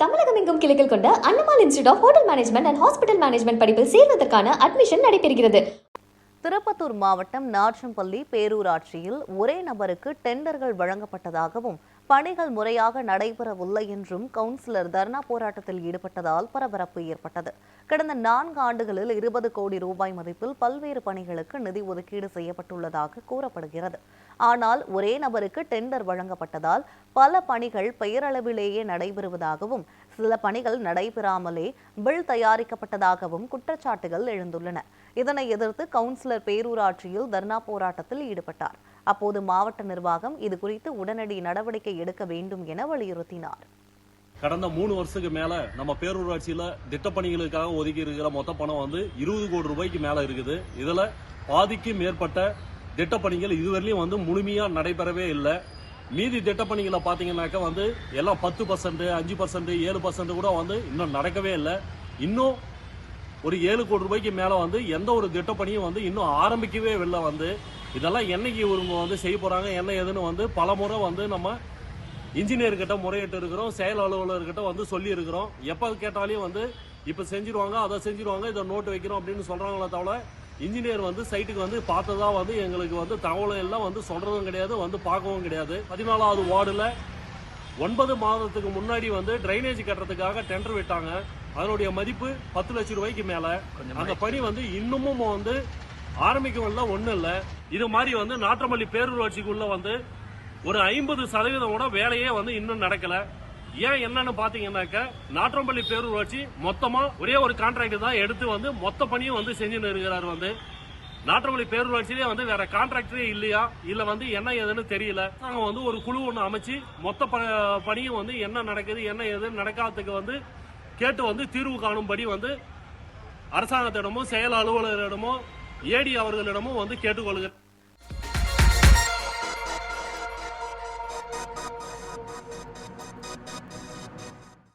தமிழகம் எங்கும் கிளைகள் கொண்ட Annamal institute of hotel management and hospital management படிப்பில் சேர்வதற்கான அட்மிஷன் நடைபெறுகிறது. திருப்பத்தூர் மாவட்டம் நாற்றம்பள்ளி பேரூராட்சியில் ஒரே நபருக்கு டெண்டர்கள் வழங்கப்பட்டதாகவும் பணிகள் முறையாக நடைபெறவில்லை என்றும் கவுன்சிலர் தர்ணா போராட்டத்தில் ஈடுபட்டதால் பரபரப்பு ஏற்பட்டது. கடந்த 4 ஆண்டுகளில் 20 கோடி ரூபாய் மதிப்பில் பல்வேறு பணிகளுக்கு நிதி ஒதுக்கீடு செய்யப்பட்டுள்ளதாக கூறப்படுகிறது. ஆனால் ஒரே நபருக்கு டெண்டர் வழங்கப்பட்டதால் பல பணிகள் பெயரளவிலேயே நடைபெறுவதாகவும் சில பணிகள் நடைபெறாமலே பில் தயாரிக்கப்பட்டதாகவும் குற்றச்சாட்டுகள் எழுந்துள்ளன. இதனை எதிர்த்து கவுன்சிலர் பேரூராட்சியில் தர்ணா போராட்டத்தில் ஈடுபட்டார். அப்போது மாவட்ட நிர்வாகம் இது குறித்து உடனடி நடவடிக்கை எடுக்க வேண்டும் என வலியுறுத்தினார். கடந்த 3 வருஷத்துக்கு மேல நம்ம பேரூராட்சியில திட்டப்பணிகளுக்காக ஒதுக்கி இருக்கிற மொத்த பணம் 20 கோடி ரூபாய்க்கு மேல இருக்குது. இதுல பாதிக்கு மேற்பட்ட திட்டப்பணிகள் இதுவரையிலும் முழுமையா நடைபெறவே இல்லை. மீதி திட்டப்பணிகளை பாத்தீங்கன்னாக்க எல்லாம் 10%, 5%, 7% கூட இன்னும் நடக்கவே இல்லை. இன்னும் ஒரு 7 கோடி ரூபாய்க்கு மேல எந்த ஒரு திட்டப்பணியும் இன்னும் ஆரம்பிக்கவே இல்லை. இதெல்லாம் என்னைக்கு இவங்க செய்ய போறாங்க என்ன ஏதுன்னு பல முறை நம்ம இன்ஜினியர் கிட்ட முறையிட்டு இருக்கிறோம், செயல் அலுவலர்கிட்ட சொல்லி இருக்கிறோம். எப்ப கேட்டாலையும் இப்ப செஞ்சிருவாங்க, அதை செஞ்சிருவாங்க, இதை நோட்டு வைக்கிறோம் அப்படின்னு சொல்றாங்களே தவிர இன்ஜினியர் சைட்டுக்கு பார்த்ததா எங்களுக்கு தகவல் எல்லாம் சொல்றதும் கிடையாது, பார்க்கவும் கிடையாது. 14வது வார்டுல 9 மாதத்துக்கு முன்னாடி டிரைனேஜ் கட்டுறதுக்காக டெண்டர் விட்டாங்க. அதனுடைய மதிப்பு 10 லட்சம் ரூபாய்க்கு மேல. அந்த பணி இன்னமும் ஆரம்பிக்கல, ஒண்ணு இல்ல. இது மாதிரி நாற்றம்பள்ளி பேரூராட்சிக்குள்ள ஒரு 50% கூட வேலையே இன்னும் நடக்கல. ஏன் என்னன்னு பாத்தீங்கன்னாக்க நாற்றம்பள்ளி பேரூராட்சி மொத்தமா ஒரே ஒரு கான்ட்ராக்ட் தான் எடுத்து மொத்த பணியும் செஞ்சுன்னு இருக்கிறாரு. நாற்றம்பள்ளி பேரூராட்சியிலே வேற கான்ட்ராக்டரே இல்லையா, இல்ல என்ன ஏதுன்னு தெரியல. நாங்க ஒரு குழு ஒண்ணு அமைச்சு மொத்த பணியும் என்ன நடக்குது என்ன ஏதுன்னு நடக்காததுக்கு கேட்டு தீர்வு காணும்படி அரசாங்கத்திடமும் செயல் அலுவலரிடமும் ஏடி அவர்களிடமும் கேட்டுக்கொள்கிறேன்.